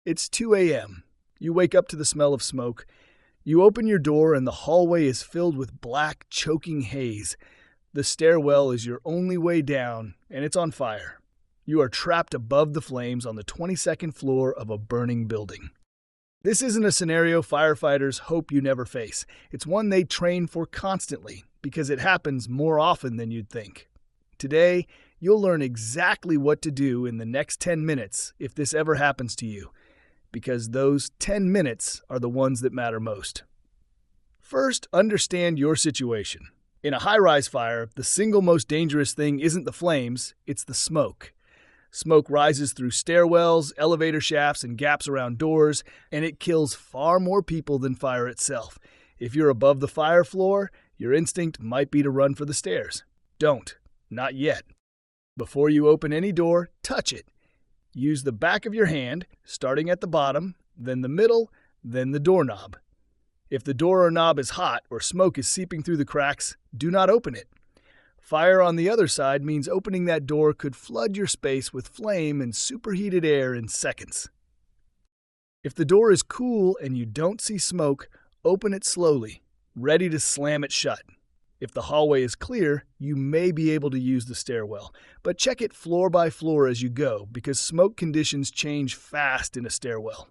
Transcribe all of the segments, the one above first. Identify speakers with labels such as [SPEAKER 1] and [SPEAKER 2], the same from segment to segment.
[SPEAKER 1] It's 2 a.m. You wake up to the smell of smoke. You open your door and the hallway is filled with black, choking haze. The stairwell is your only way down, and it's on fire. You are trapped above the flames on the 22nd floor of a burning building. This isn't a scenario firefighters hope you never face. It's one they train for constantly because it happens more often than you'd think. Today, you'll learn exactly what to do in the next 10 minutes if this ever happens to you, because those 10 minutes are the ones that matter most. First, understand your situation. In a high-rise fire, the single most dangerous thing isn't the flames, it's the smoke. Smoke rises through stairwells, elevator shafts, and gaps around doors, and it kills far more people than fire itself. If you're above the fire floor, your instinct might be to run for the stairs. Don't. Not yet. Before you open any door, touch it. Use the back of your hand, starting at the bottom, then the middle, then the doorknob. If the door or knob is hot or smoke is seeping through the cracks, do not open it. Fire on the other side means opening that door could flood your space with flame and superheated air in seconds. If the door is cool and you don't see smoke, open it slowly, ready to slam it shut. If the hallway is clear, you may be able to use the stairwell, but check it floor by floor as you go because smoke conditions change fast in a stairwell.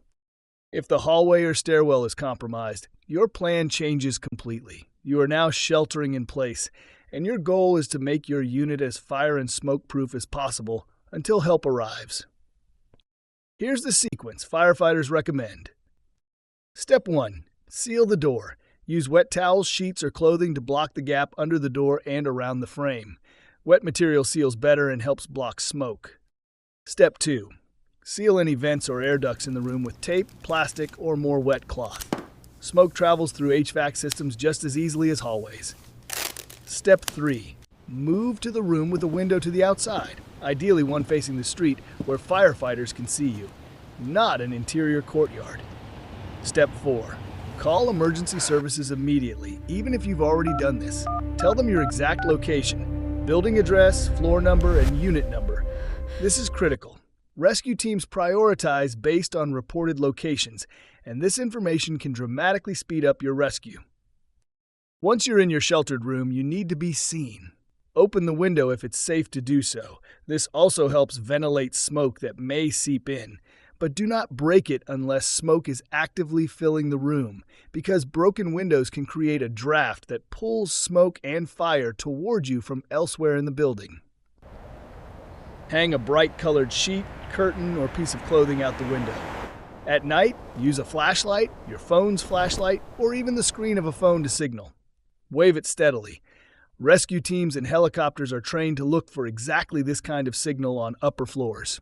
[SPEAKER 1] If the hallway or stairwell is compromised, your plan changes completely. You are now sheltering in place, and your goal is to make your unit as fire and smoke proof as possible until help arrives. Here's the sequence firefighters recommend. Step 1. Seal the door. Use wet towels, sheets, or clothing to block the gap under the door and around the frame. Wet material seals better and helps block smoke. Step 2. Seal any vents or air ducts in the room with tape, plastic, or more wet cloth. Smoke travels through HVAC systems just as easily as hallways. Step 3. Move to the room with a window to the outside, ideally one facing the street where firefighters can see you, not an interior courtyard. Step 4. Call emergency services immediately, even if you've already done this. Tell them your exact location, building address, floor number, and unit number. This is critical. Rescue teams prioritize based on reported locations, and this information can dramatically speed up your rescue. Once you're in your sheltered room, you need to be seen. Open the window if it's safe to do so. This also helps ventilate smoke that may seep in. But do not break it unless smoke is actively filling the room, because broken windows can create a draft that pulls smoke and fire toward you from elsewhere in the building. Hang a bright-colored sheet, curtain, or piece of clothing out the window. At night, use a flashlight, your phone's flashlight, or even the screen of a phone to signal. Wave it steadily. Rescue teams and helicopters are trained to look for exactly this kind of signal on upper floors.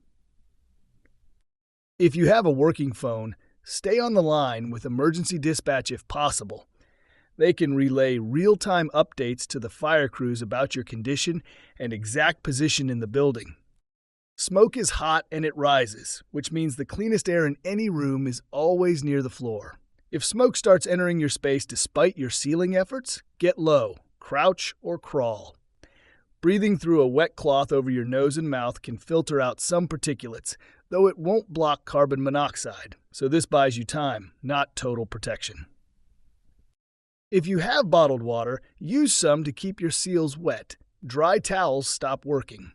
[SPEAKER 1] If you have a working phone, stay on the line with emergency dispatch if possible. They can relay real-time updates to the fire crews about your condition and exact position in the building. Smoke is hot and it rises, which means the cleanest air in any room is always near the floor. If smoke starts entering your space despite your sealing efforts, get low, crouch, or crawl. Breathing through a wet cloth over your nose and mouth can filter out some particulates, though it won't block carbon monoxide, so this buys you time, not total protection. If you have bottled water, use some to keep your seals wet. Dry towels stop working.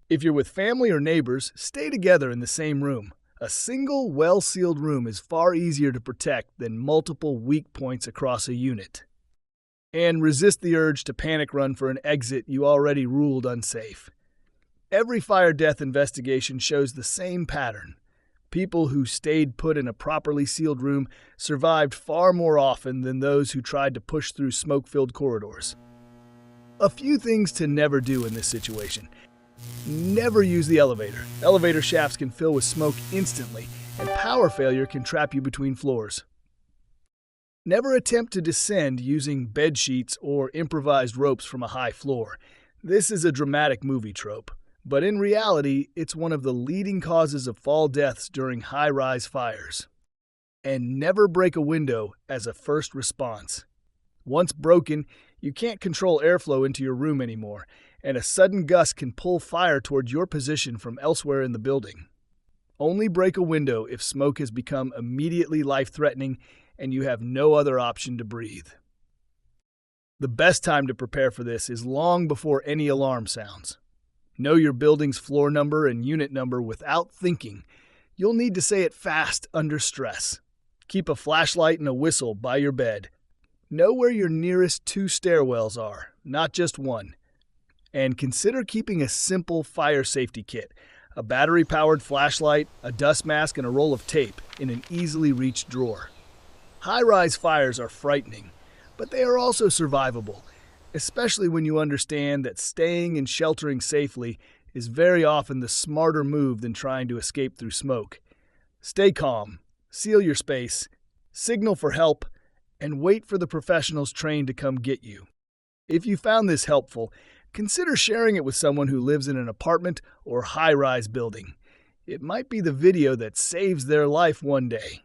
[SPEAKER 1] If you're with family or neighbors, stay together in the same room. A single, well-sealed room is far easier to protect than multiple weak points across a unit. And resist the urge to panic run for an exit you already ruled unsafe. Every fire death investigation shows the same pattern. People who stayed put in a properly sealed room survived far more often than those who tried to push through smoke-filled corridors. A few things to never do in this situation. Never use the elevator. Elevator shafts can fill with smoke instantly, and power failure can trap you between floors. Never attempt to descend using bed sheets or improvised ropes from a high floor. This is a dramatic movie trope, but in reality, it's one of the leading causes of fall deaths during high-rise fires. And never break a window as a first response. Once broken, you can't control airflow into your room anymore, and a sudden gust can pull fire toward your position from elsewhere in the building. Only break a window if smoke has become immediately life-threatening and you have no other option to breathe. The best time to prepare for this is long before any alarm sounds. Know your building's floor number and unit number without thinking. You'll need to say it fast under stress. Keep a flashlight and a whistle by your bed. Know where your nearest 2 stairwells are, not just one. And consider keeping a simple fire safety kit, a battery-powered flashlight, a dust mask, and a roll of tape in an easily reached drawer. High-rise fires are frightening, but they are also survivable, especially when you understand that staying and sheltering safely is very often the smarter move than trying to escape through smoke. Stay calm, seal your space, signal for help, and wait for the professionals trained to come get you. If you found this helpful, consider sharing it with someone who lives in an apartment or high-rise building. It might be the video that saves their life one day.